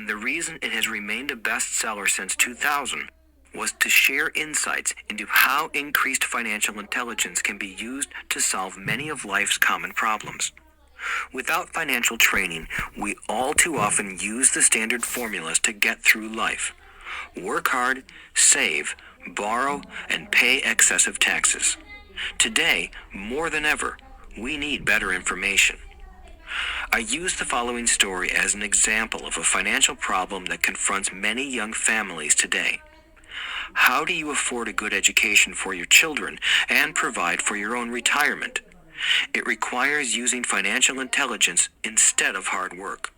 and the reason it has remained a bestseller since 2000 was to share insights into how increased financial intelligence can be used to solve many of life's common problems. Without financial training, we all too often use the standard formulas to get through life. Work hard, save, borrow, and pay excessive taxes. Today, more than ever, we need better information. I use the following story as an example of a financial problem that confronts many young families today. How do you afford a good education for your children and provide for your own retirement? It requires using financial intelligence instead of hard work.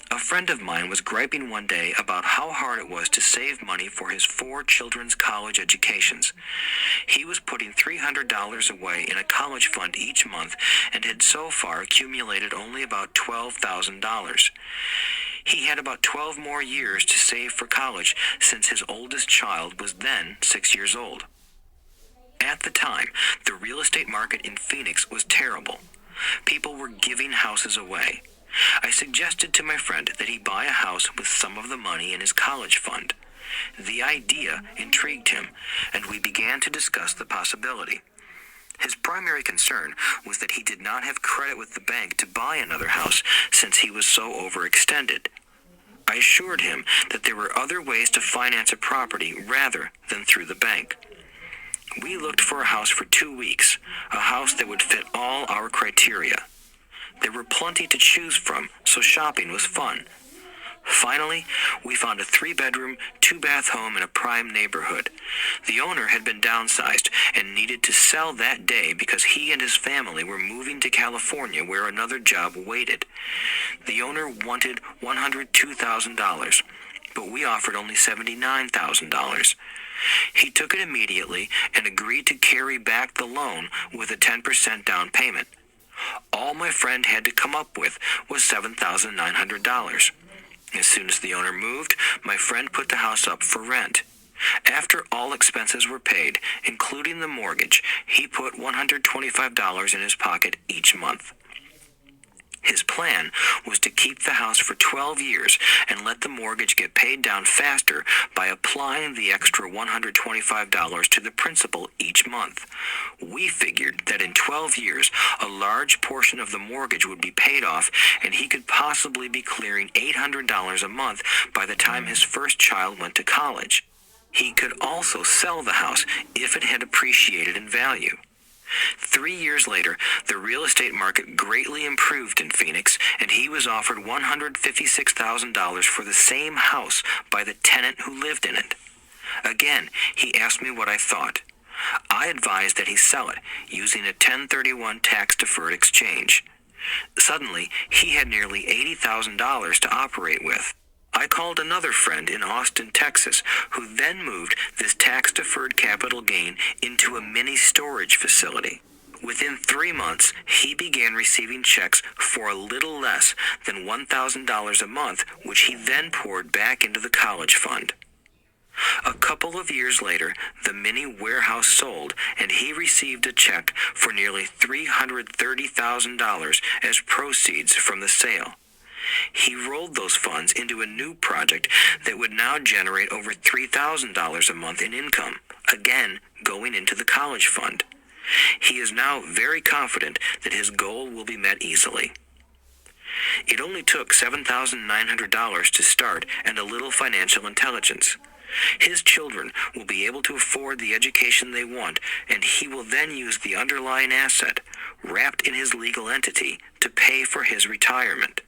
A friend of mine was griping one day about how hard it was to save money for his 4 children's college educations. He was putting $300 away in a college fund each month and had so far accumulated only about $12,000. He had about 12 more years to save for college since his oldest child was then 6 years old. At the time, the real estate market in Phoenix was terrible. People were giving houses away. I suggested to my friend that he buy a house with some of the money in his college fund. The idea intrigued him, and we began to discuss the possibility. His primary concern was that he did not have credit with the bank to buy another house since he was so overextended. I assured him that there were other ways to finance a property rather than through the bank. We looked for a house for 2 weeks, a house that would fit all our criteria. There were plenty to choose from, so shopping was fun. Finally, we found a 3-bedroom, 2-bath home in a prime neighborhood. The owner had been downsized and needed to sell that day because he and his family were moving to California where another job waited. The owner wanted $102,000, but we offered only $79,000. He took it immediately and agreed to carry back the loan with a 10% down payment. All my friend had to come up with was $7,900. As soon as the owner moved, my friend put the house up for rent. After all expenses were paid, including the mortgage, he put $125 in his pocket each month. His plan was to keep the house for 12 years and let the mortgage get paid down faster by applying the extra $125 to the principal each month. We figured that in 12 years, a large portion of the mortgage would be paid off and he could possibly be clearing $800 a month by the time his first child went to college. He could also sell the house if it had appreciated in value. 3 years later, the real estate market greatly improved in Phoenix, and he was offered $156,000 for the same house by the tenant who lived in it. Again, he asked me what I thought. I advised that he sell it, using a 1031 tax-deferred exchange. Suddenly, he had nearly $80,000 to operate with. I called another friend in Austin, Texas, who then moved this tax-deferred capital gain into a mini storage facility. Within 3 months, he began receiving checks for a little less than $1,000 a month, which he then poured back into the college fund. A couple of years later, the mini warehouse sold, and he received a check for nearly $330,000 as proceeds from the sale. He rolled those funds into a new project that would now generate over $3,000 a month in income, again going into the college fund. He is now very confident that his goal will be met easily. It only took $7,900 to start and a little financial intelligence. His children will be able to afford the education they want, and he will then use the underlying asset, wrapped in his legal entity, to pay for his retirement.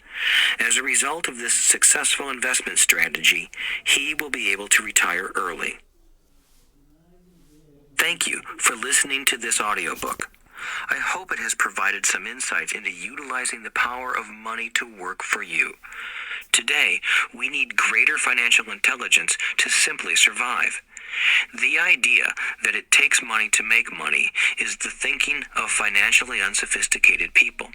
As a result of this successful investment strategy, he will be able to retire early. Thank you for listening to this audiobook. I hope it has provided some insights into utilizing the power of money to work for you. Today, we need greater financial intelligence to simply survive. The idea that it takes money to make money is the thinking of financially unsophisticated people.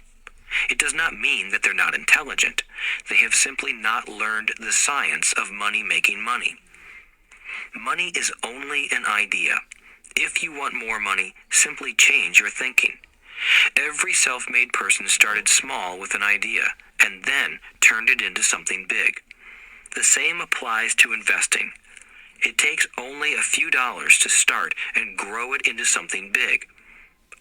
It does not mean that they're not intelligent. They have simply not learned the science of making money. Money is only an idea. If you want more money, simply change your thinking. Every self-made person started small with an idea and then turned it into something big. The same applies to investing. It takes only a few dollars to start and grow it into something big.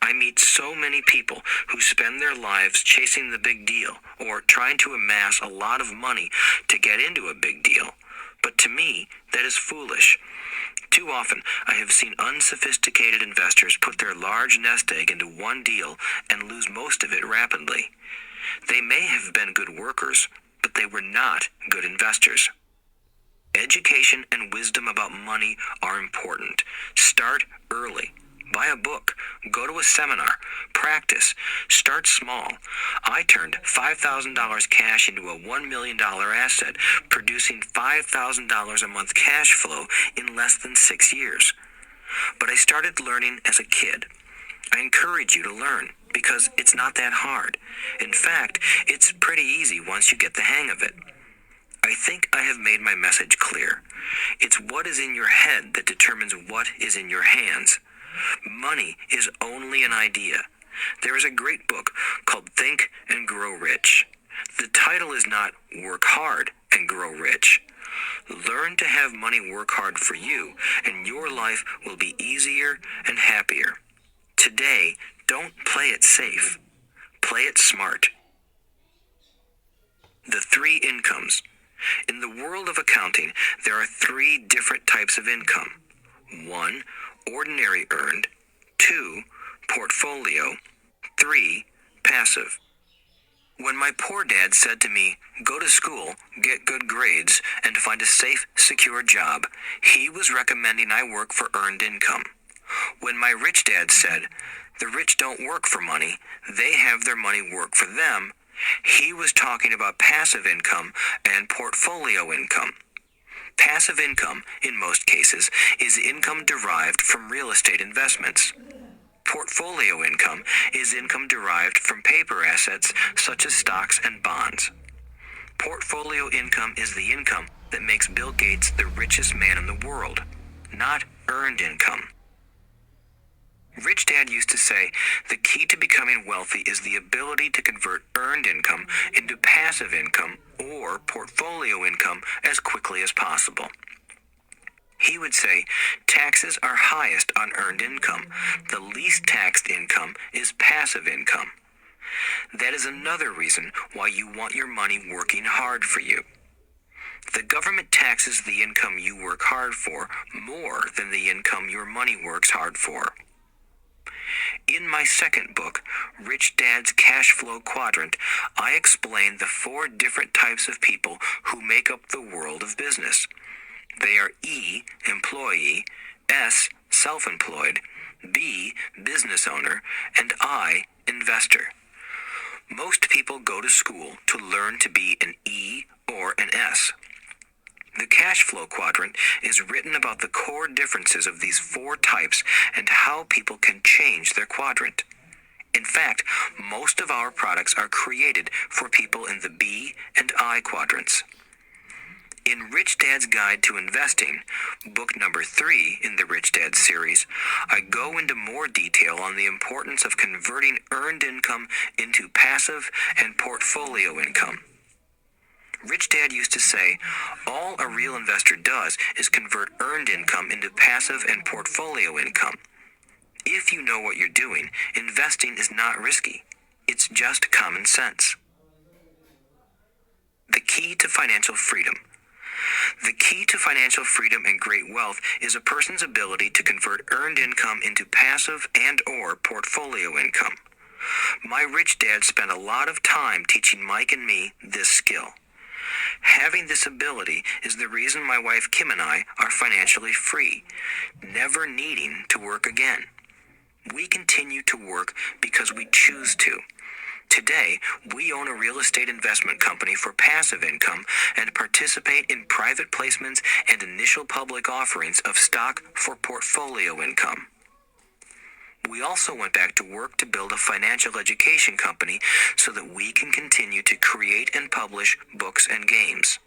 I meet so many people who spend their lives chasing the big deal or trying to amass a lot of money to get into a big deal. But to me, that is foolish. Too often, I have seen unsophisticated investors put their large nest egg into one deal and lose most of it rapidly. They may have been good workers, but they were not good investors. Education and wisdom about money are important. Start early. Buy a book, go to a seminar, practice, start small. I turned $5,000 cash into a $1 million asset, producing $5,000 a month cash flow in less than 6 years. But I started learning as a kid. I encourage you to learn because it's not that hard. In fact, it's pretty easy once you get the hang of it. I think I have made my message clear. It's what is in your head that determines what is in your hands. Money is only an idea. There is a great book called Think and Grow Rich. The title is not Work Hard and Grow Rich. Learn to have money work hard for you, and your life will be easier and happier. Today, don't play it safe. Play it smart. The 3 incomes. In the world of accounting, there are 3 different types of income. 1, ordinary earned. 2, portfolio. 3, passive. When my poor dad said to me, go to school, get good grades, and find a safe, secure job, he was recommending I work for earned income. When my rich dad said, the rich don't work for money, they have their money work for them, he was talking about passive income and portfolio income. Passive income, in most cases, is income derived from real estate investments. Portfolio income is income derived from paper assets such as stocks and bonds. Portfolio income is the income that makes Bill Gates the richest man in the world, not earned income. Rich Dad used to say, the key to becoming wealthy is the ability to convert earned income into passive income or portfolio income as quickly as possible. He would say, taxes are highest on earned income. The least taxed income is passive income. That is another reason why you want your money working hard for you. The government taxes the income you work hard for more than the income your money works hard for. In my second book, Rich Dad's Cash Flow Quadrant, I explain the 4 different types of people who make up the world of business. They are E, employee, S, self-employed, B, business owner, and I, investor. Most people go to school to learn to be an E or an S. The cash flow quadrant is written about the core differences of these 4 types and how people can change their quadrant. In fact, most of our products are created for people in the B and I quadrants. In Rich Dad's Guide to Investing, book number 3 in the Rich Dad series, I go into more detail on the importance of converting earned income into passive and portfolio income. Rich Dad used to say, all a real investor does is convert earned income into passive and portfolio income. If you know what you're doing, investing is not risky. It's just common sense. The key to financial freedom. The key to financial freedom and great wealth is a person's ability to convert earned income into passive and/or portfolio income. My rich dad spent a lot of time teaching Mike and me this skill. Having this ability is the reason my wife Kim and I are financially free, never needing to work again. We continue to work because we choose to. Today, we own a real estate investment company for passive income and participate in private placements and initial public offerings of stock for portfolio income. We also went back to work to build a financial education company so that we can continue to create and publish books and games.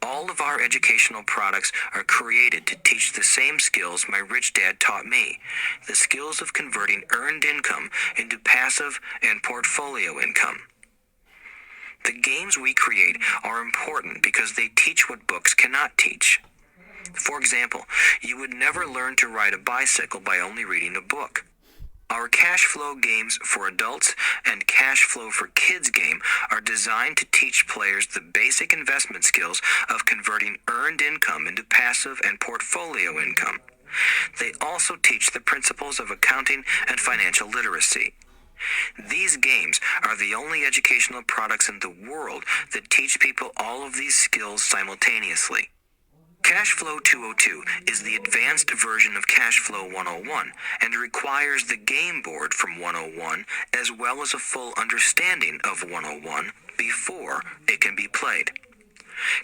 All of our educational products are created to teach the same skills my rich dad taught me, the skills of converting earned income into passive and portfolio income. The games we create are important because they teach what books cannot teach. For example, you would never learn to ride a bicycle by only reading a book. Our cash flow games for adults and cash flow for kids game are designed to teach players the basic investment skills of converting earned income into passive and portfolio income. They also teach the principles of accounting and financial literacy. These games are the only educational products in the world that teach people all of these skills simultaneously. Cashflow 202 is the advanced version of Cashflow 101 and requires the game board from 101 as well as a full understanding of 101 before it can be played.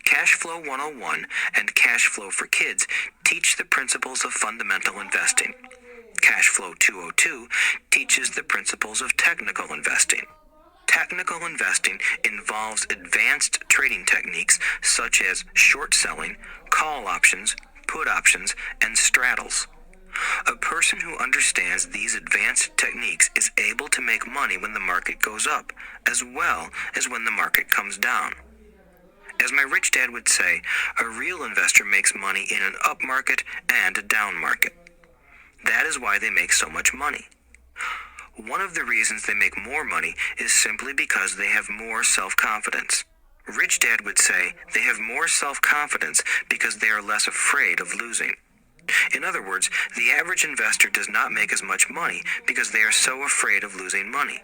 Cashflow 101 and Cashflow for Kids teach the principles of fundamental investing. Cashflow 202 teaches the principles of technical investing. Technical investing involves advanced trading techniques such as short selling, call options, put options, and straddles. A person who understands these advanced techniques is able to make money when the market goes up, as well as when the market comes down. As my rich dad would say, a real investor makes money in an up market and a down market. That is why they make so much money. One of the reasons they make more money is simply because they have more self-confidence. Rich Dad would say they have more self-confidence because they are less afraid of losing. In other words, the average investor does not make as much money because they are so afraid of losing money.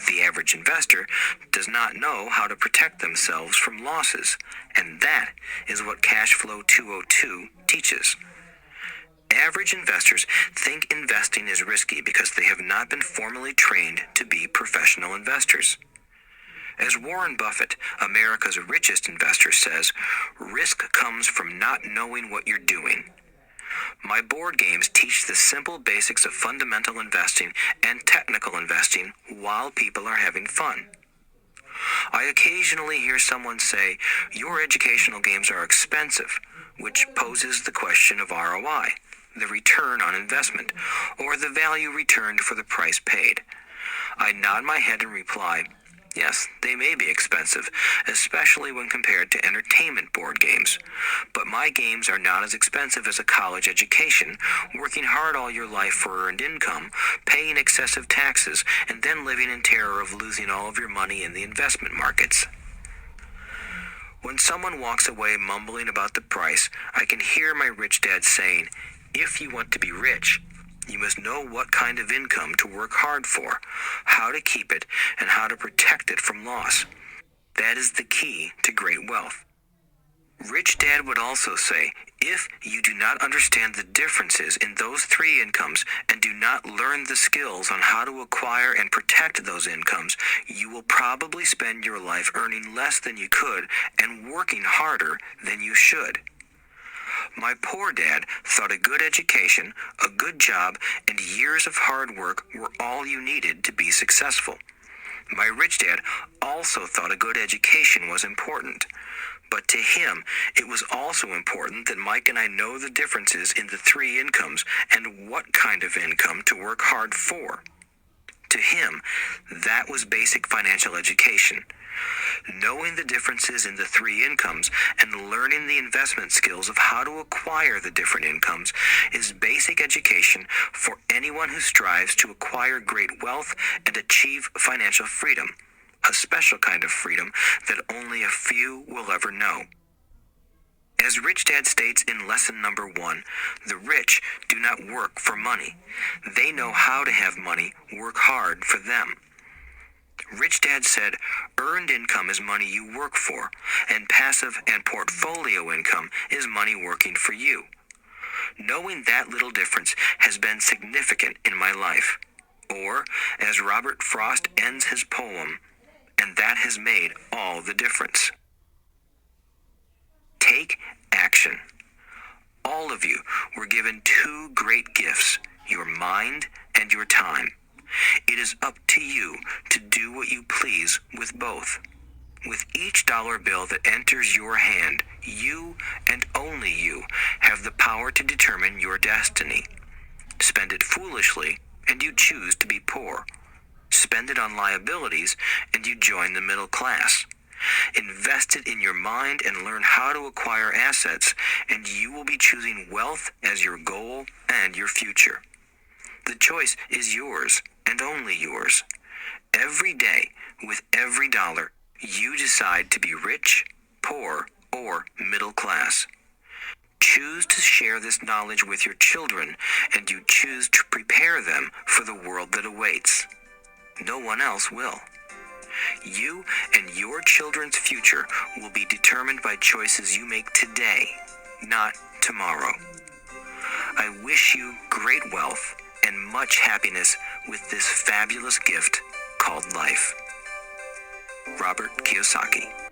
The average investor does not know how to protect themselves from losses, and that is what Cashflow 202 teaches. Average investors think investing is risky because they have not been formally trained to be professional investors. As Warren Buffett, America's richest investor, says, risk comes from not knowing what you're doing. My board games teach the simple basics of fundamental investing and technical investing while people are having fun. I occasionally hear someone say, your educational games are expensive, which poses the question of ROI. The return on investment, or the value returned for the price paid. I nod my head and reply, yes, they may be expensive, especially when compared to entertainment board games. But my games are not as expensive as a college education, working hard all your life for earned income, paying excessive taxes, and then living in terror of losing all of your money in the investment markets. When someone walks away mumbling about the price, I can hear my rich dad saying, if you want to be rich, you must know what kind of income to work hard for, how to keep it, and how to protect it from loss. That is the key to great wealth. Rich Dad would also say, if you do not understand the differences in those three incomes and do not learn the skills on how to acquire and protect those incomes, you will probably spend your life earning less than you could and working harder than you should. My poor dad thought a good education, a good job, and years of hard work were all you needed to be successful. My rich dad also thought a good education was important. But to him, it was also important that Mike and I know the differences in the three incomes and what kind of income to work hard for. To him, that was basic financial education. Knowing the differences in the three incomes and learning the investment skills of how to acquire the different incomes is basic education for anyone who strives to acquire great wealth and achieve financial freedom, a special kind of freedom that only a few will ever know. As Rich Dad states in lesson number 1, the rich do not work for money. They know how to have money work hard for them. Rich Dad said, earned income is money you work for, and passive and portfolio income is money working for you. Knowing that little difference has been significant in my life. Or, as Robert Frost ends his poem, and that has made all the difference. Take action. All of you were given two great gifts, your mind and your time. It is up to you to do what you please with both. With each dollar bill that enters your hand, you and only you have the power to determine your destiny. Spend it foolishly, and you choose to be poor. Spend it on liabilities, and you join the middle class. Invest it in your mind and learn how to acquire assets, and you will be choosing wealth as your goal and your future. The choice is yours and only yours. Every day, with every dollar, you decide to be rich, poor, or middle class. Choose to share this knowledge with your children, and you choose to prepare them for the world that awaits. No one else will. You and your children's future will be determined by choices you make today, not tomorrow. I wish you great wealth and much happiness with this fabulous gift called life. Robert Kiyosaki.